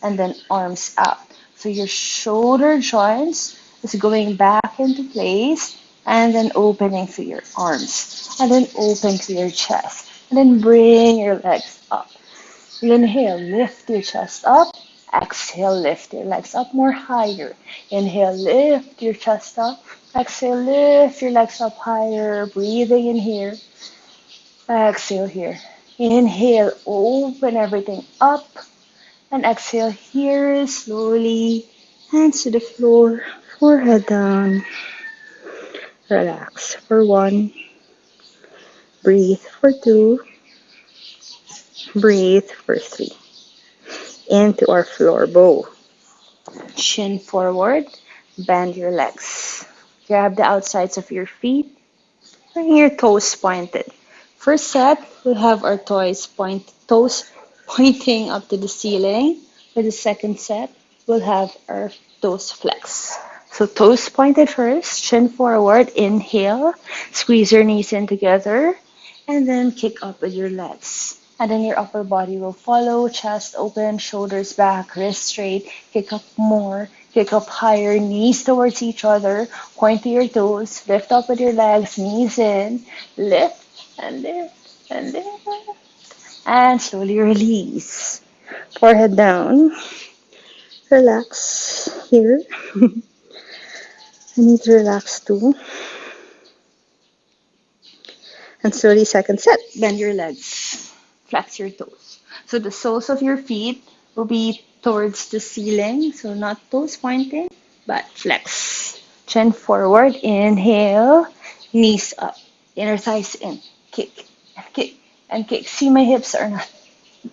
Speaker 2: and then arms out. So your shoulder joints is going back into place and then opening to your arms and then open to your chest and then bring your legs up. Inhale, lift your chest up. Exhale, lift your legs up more higher. Inhale, lift your chest up. Exhale, lift your legs up higher. Breathing in here. Exhale here. Inhale, open everything up. And exhale here slowly. Hands to the floor. Forehead down. Relax for one. Breathe for two. Breathe for three. Into our floor bow. Chin forward. Bend your legs. Grab the outsides of your feet. Bring your toes pointed. First set, we'll have our toes pointing up to the ceiling. For the second set, we'll have our toes flex. So toes pointed first, chin forward, inhale, squeeze your knees in together, and then kick up with your legs. And then your upper body will follow, chest open, shoulders back, wrists straight, kick up more, kick up higher, knees towards each other, point to your toes, lift up with your legs, knees in, lift and lift and lift, and slowly release. Forehead down, relax here. I need to relax too. And slowly, second set. Bend your legs. Flex your toes. So the soles of your feet will be towards the ceiling. So not toes pointing, but flex. Chin forward. Inhale. Knees up. Inner thighs in. Kick and kick and kick. See, my hips are not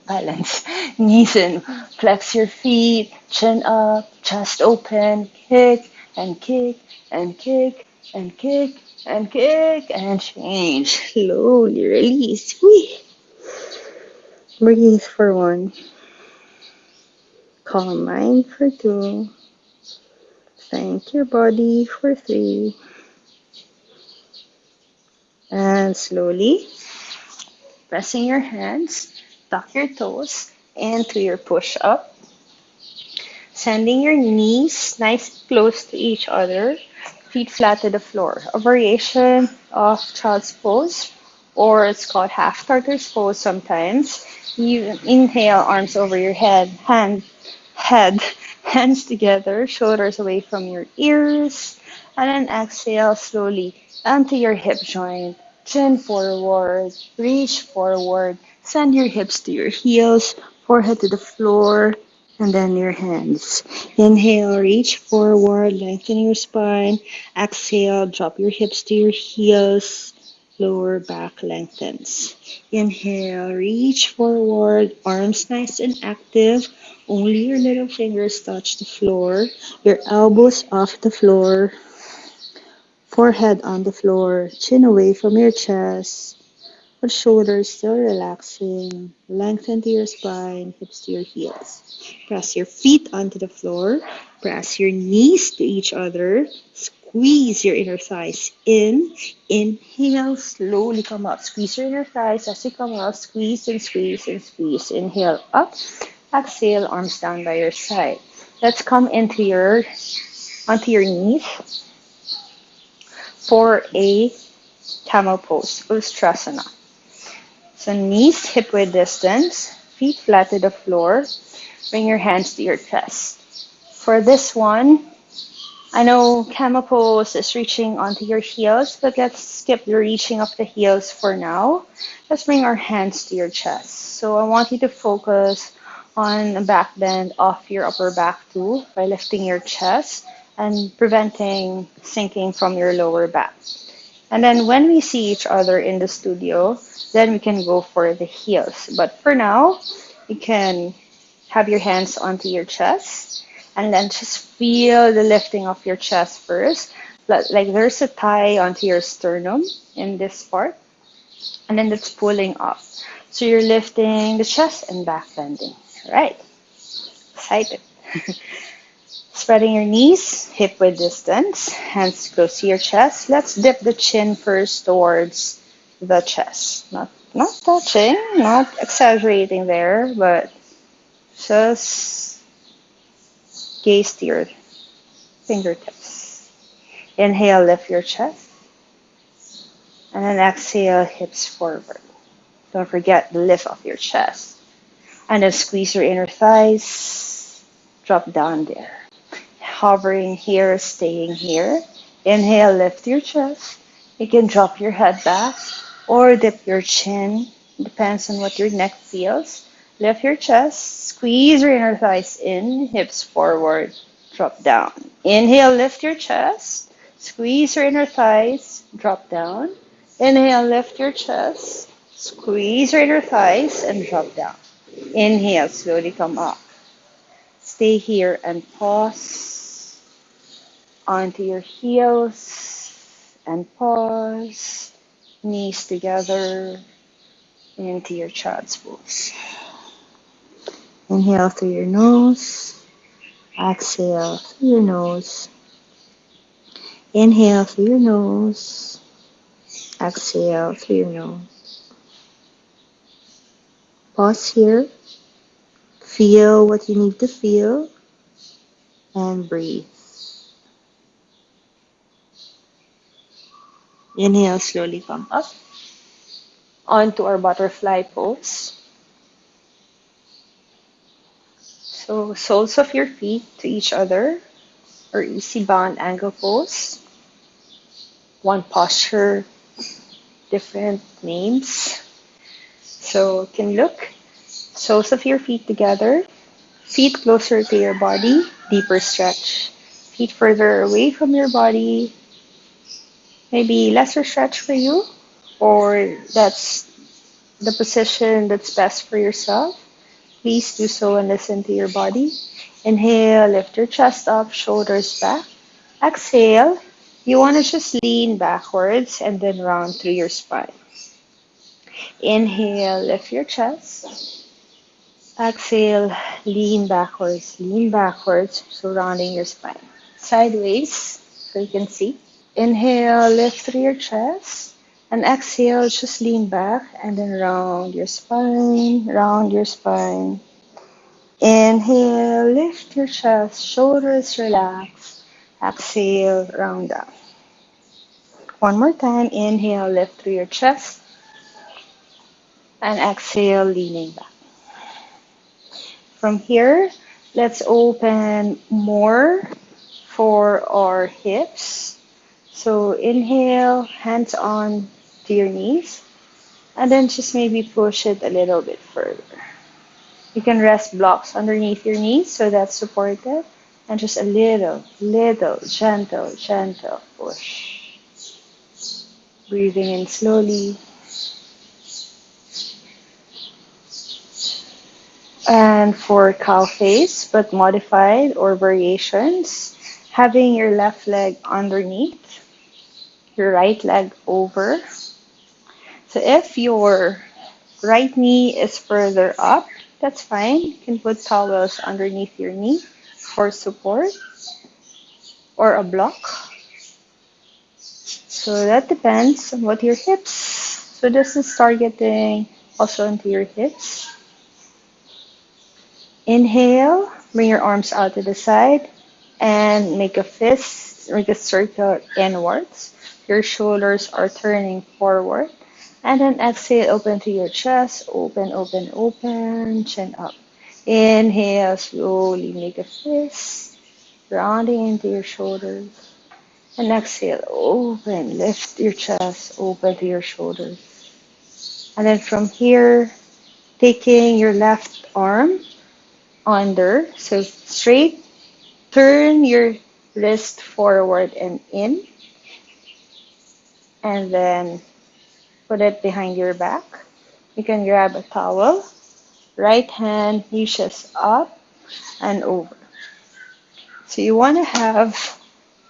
Speaker 2: balanced. Knees in. Flex your feet. Chin up. Chest open. Kick and kick and kick and kick and kick and change. Slowly release. Whee. Breathe for one. Calm mind for two. Thank your body for three. And slowly pressing your hands, tuck your toes into your push up. Sending your knees nice close to each other, feet flat to the floor. A variation of child's pose, or it's called half tortoise pose sometimes. You inhale, arms over your head, hands together, shoulders away from your ears, and then exhale slowly onto your hip joint. Chin forward, reach forward, send your hips to your heels, forehead to the floor, and then your hands. Inhale, reach forward, lengthen your spine. Exhale, drop your hips to your heels. Lower back lengthens. Inhale, reach forward, arms nice and active. Only your little fingers touch the floor. Your elbows off the floor. Forehead on the floor. Chin away from your chest. but shoulders still relaxing. Lengthen to your spine, hips to your heels. Press your feet onto the floor. Press your knees to each other. Squeeze your inner thighs in. Inhale, slowly come up. Squeeze your inner thighs as you come up. Squeeze and squeeze and squeeze. Inhale up. Exhale, arms down by your side. Let's come onto your knees for a camel pose, Ustrasana. So knees hip width distance, feet flat to the floor. Bring your hands to your chest. For this one, I know camel pose is reaching onto your heels, but let's skip the reaching of the heels for now. Let's bring our hands to your chest. So I want you to focus on a back bend off your upper back too by lifting your chest and preventing sinking from your lower back. And then when we see each other in the studio, then we can go for the heels. But for now, you can have your hands onto your chest and then just feel the lifting of your chest first. Like there's a tie onto your sternum in this part, and then it's pulling up. So you're lifting the chest and back bending. All right, excited. Spreading your knees, hip width distance, hands close to your chest. Let's dip the chin first towards the chest. Not touching, not exaggerating there, but just gaze to your fingertips. Inhale, lift your chest, and then exhale, hips forward. Don't forget the lift of your chest. And then squeeze your inner thighs, drop down there. Hovering here, staying here. Inhale, lift your chest. You can drop your head back or dip your chin. Depends on what your neck feels. Lift your chest, squeeze your inner thighs in, hips forward, drop down. Inhale, lift your chest, squeeze your inner thighs, drop down. Inhale, lift your chest, squeeze your inner thighs, and drop down. Inhale, slowly come up. Stay here and pause onto your heels and pause. Knees together into your child's pose. Inhale through your nose. Exhale through your nose. Inhale through your nose. Exhale through your nose. Pause here. Feel what you need to feel and breathe. Inhale, slowly come up onto our butterfly pose. So soles of your feet to each other or easy bound angle pose. One posture, different names. So you can look soles of your feet together, feet closer to your body, deeper stretch. Feet further away from your body, maybe lesser stretch for you, or that's the position that's best for yourself. Please do so and listen to your body. Inhale, lift your chest up, shoulders back. Exhale, you want to just lean backwards and then round through your spine. Inhale, lift your chest. Exhale, lean backwards, surrounding your spine. Sideways, so you can see. Inhale, lift through your chest. And exhale, just lean back and then round your spine, round your spine. Inhale, lift your chest, shoulders relax. Exhale, round down. One more time, inhale, lift through your chest. And exhale, leaning back. From here, let's open more for our hips. So inhale, hands on to your knees, and then just maybe push it a little bit further. You can rest blocks underneath your knees so that's supported, and just a little, gentle push. Breathing in slowly. And for cow face, but modified or variations, having your left leg underneath, your right leg over. So if your right knee is further up, that's fine. You can put towels underneath your knee for support or a block. So that depends on what your hips. So this is targeting also into your hips. Inhale, bring your arms out to the side and make a fist, make a circle inwards. Your shoulders are turning forward. And then exhale, open to your chest, open, open, open, chin up. Inhale, slowly make a fist, rounding into your shoulders. And exhale, open, lift your chest, open to your shoulders. And then from here, taking your left arm under, so straight, turn your wrist forward and in, and then put it behind your back. You can grab a towel, right hand reaches up and over. So you want to have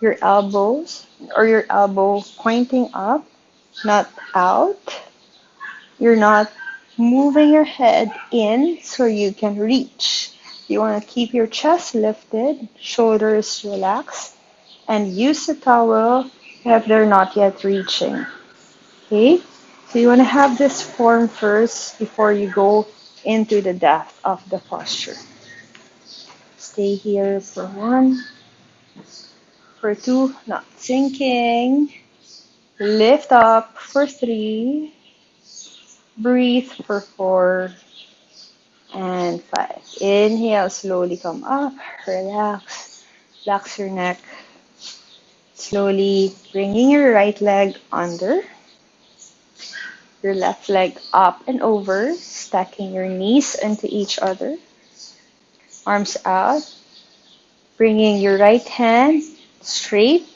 Speaker 2: your elbows or your elbow pointing up, not out. You're not moving your head in so you can reach. You want to keep your chest lifted, shoulders relaxed, and use the towel if they're not yet reaching. Okay? So you want to have this form first before you go into the depth of the posture. Stay here for 1, for 2, not sinking. Lift up for 3. Breathe for 4 and 5. Inhale, slowly come up, relax your neck. Slowly bringing your right leg under, your left leg up and over, stacking your knees into each other. Arms out, bringing your right hand straight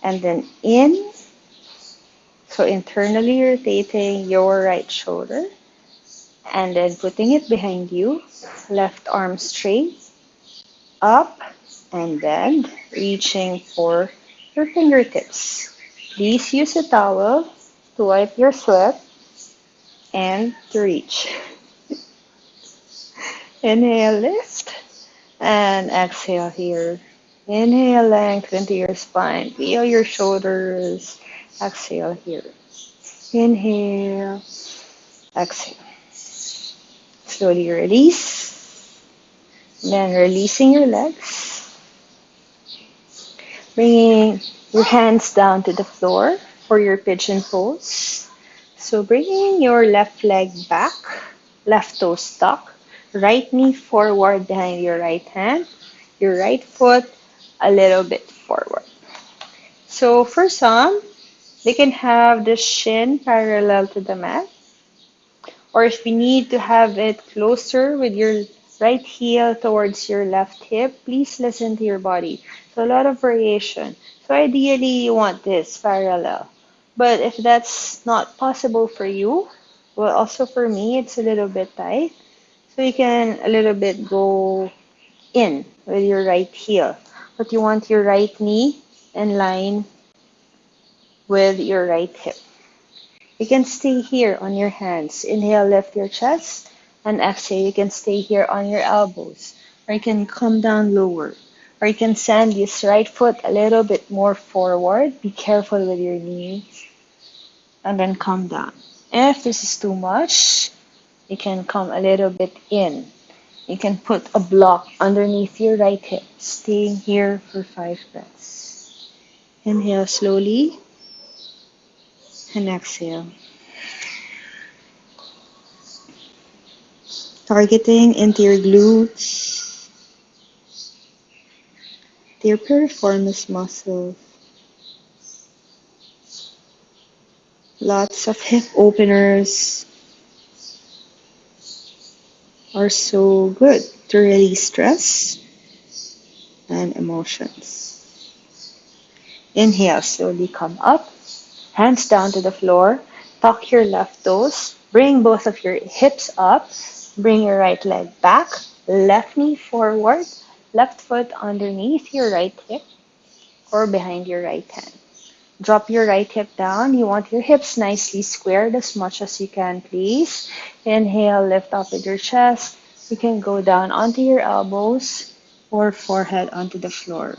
Speaker 2: and then in. So internally rotating your right shoulder and then putting it behind you. Left arm straight, up and bend, reaching for your fingertips. Please use a towel to wipe your sweat and to reach. Inhale, lift, and exhale here. Inhale, lengthen to your spine. Feel your shoulders. Exhale here. Inhale, exhale. Slowly release. Then releasing your legs. Bringing your hands down to the floor for your pigeon pose. So bringing your left leg back, left toe stuck, right knee forward behind your right hand, your right foot a little bit forward. So for some, they can have the shin parallel to the mat, or if you need to have it closer with your right heel towards your left hip, please listen to your body. So a lot of variation. So ideally, you want this parallel. But if that's not possible for you, well, also for me, it's a little bit tight. So you can a little bit go in with your right heel. But you want your right knee in line with your right hip. You can stay here on your hands. Inhale, lift your chest, and exhale. You can stay here on your elbows, or you can come down lower, or you can send this right foot a little bit more forward. Be careful with your knees, and then come down. If this is too much, you can come a little bit in. You can put a block underneath your right hip, staying here for 5 breaths. Inhale slowly, and exhale. Targeting into your glutes, your piriformis muscle. Lots of hip openers are so good to release stress and emotions. Inhale, slowly come up, hands down to the floor, tuck your left toes, bring both of your hips up, bring your right leg back, left knee forward, left foot underneath your right hip or behind your right hand. Drop your right hip down. You want your hips nicely squared as much as you can, please. Inhale, lift up with your chest. You can go down onto your elbows or forehead onto the floor.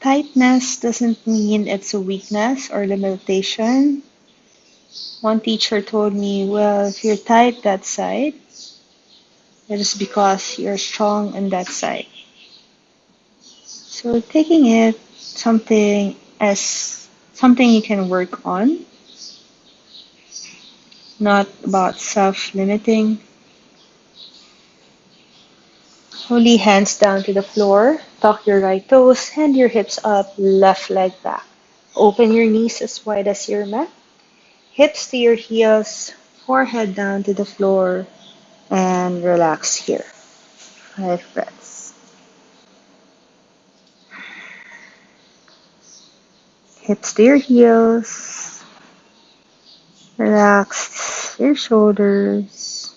Speaker 2: Tightness doesn't mean it's a weakness or limitation. One teacher told me, well, if you're tight that side, it is because you're strong on that side. So taking it something as something you can work on, not about self-limiting. Slowly hands down to the floor. Tuck your right toes, hand your hips up, left leg back. Open your knees as wide as your mat. Hips to your heels, forehead down to the floor, and relax here. 5 breaths. Hips to your heels. Relax your shoulders.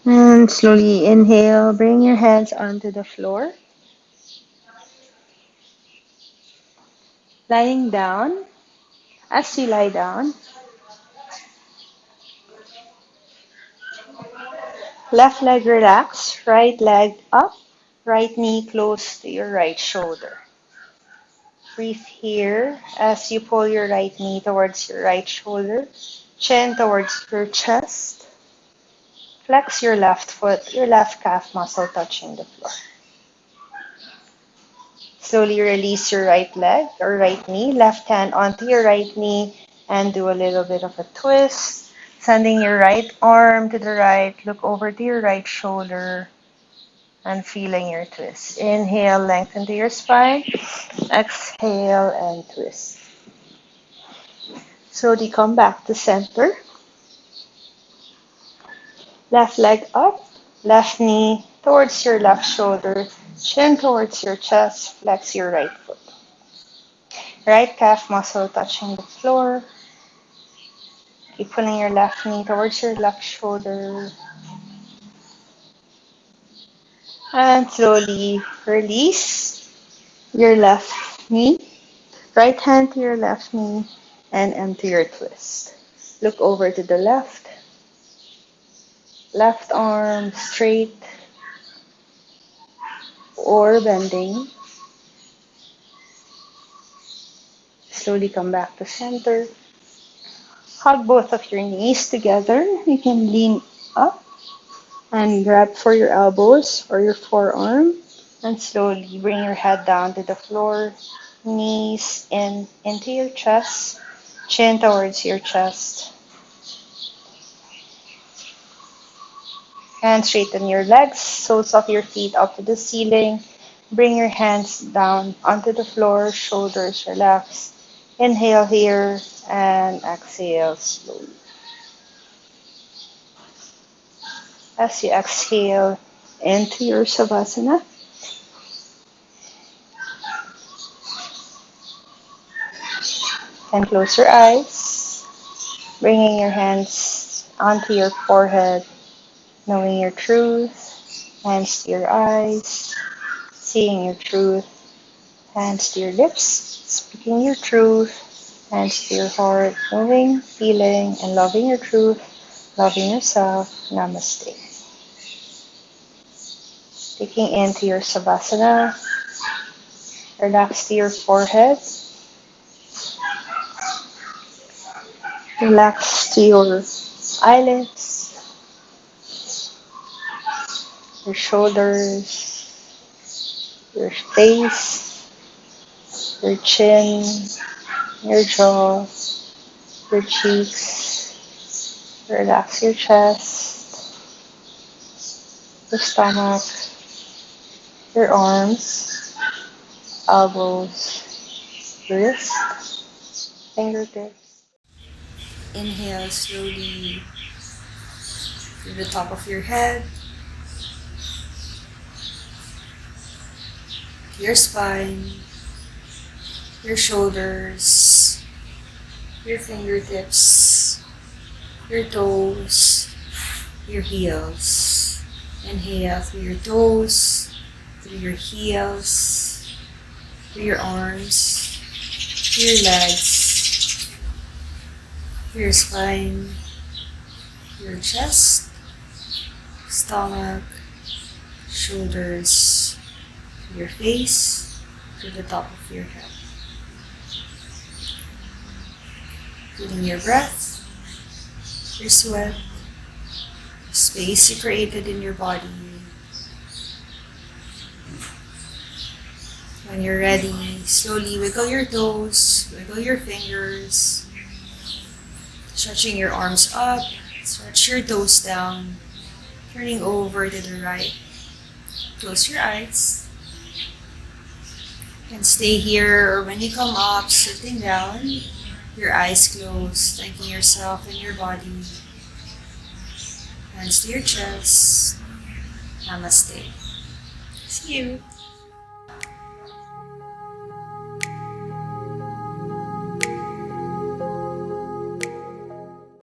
Speaker 2: And slowly inhale, bring your hands onto the floor. Lying down. As you lie down, left leg relax, right leg up, right knee close to your right shoulder. Breathe here as you pull your right knee towards your right shoulder, chin towards your chest. Flex your left foot, your left calf muscle touching the floor. Slowly release your right leg or right knee, left hand onto your right knee, and do a little bit of a twist. Sending your right arm to the right, look over to your right shoulder, and feeling your twist. Inhale, lengthen to your spine. Exhale and twist. Slowly come back to center. Left leg up, left knee towards your left shoulder, chin towards your chest, flex your right foot. Right calf muscle touching the floor. Keep pulling your left knee towards your left shoulder. And slowly release your left knee. Right hand to your left knee and empty your twist. Look over to the left. Left arm straight or bending. Slowly come back to center. Hug both of your knees together. You can lean up and grab for your elbows or your forearm. And slowly bring your head down to the floor. Knees in into your chest. Chin towards your chest. And straighten your legs. Soles of your feet up to the ceiling. Bring your hands down onto the floor. Shoulders relaxed. Inhale here and exhale slowly. As you exhale into your Savasana, and close your eyes, bringing your hands onto your forehead, knowing your truth, hands to your eyes, seeing your truth, hands to your lips, speaking your truth, hands to your heart, knowing, feeling, and loving your truth, loving yourself. Namaste. Taking into your Savasana, relax to your forehead, relax to your eyelids, your shoulders, your face, your chin, your jaw, your cheeks. Relax your chest, your stomach, your arms, elbows, wrists, fingertips. Inhale slowly to the top of your head, your spine, your shoulders, your fingertips, your toes, your heels. Inhale through your toes,
Speaker 1: through your heels, through your arms, through your legs, through your spine, your chest, stomach, shoulders, your face, to the top of your head. Feeling your breath, your sweat, the space you created in your body. When you're ready, slowly wiggle your toes, wiggle your fingers, stretching your arms up, stretch your toes down, turning over to the right. Close your eyes and stay here, or when you come up, sitting down, your eyes closed, thanking yourself and your body. Hands to your chest. Namaste. See you.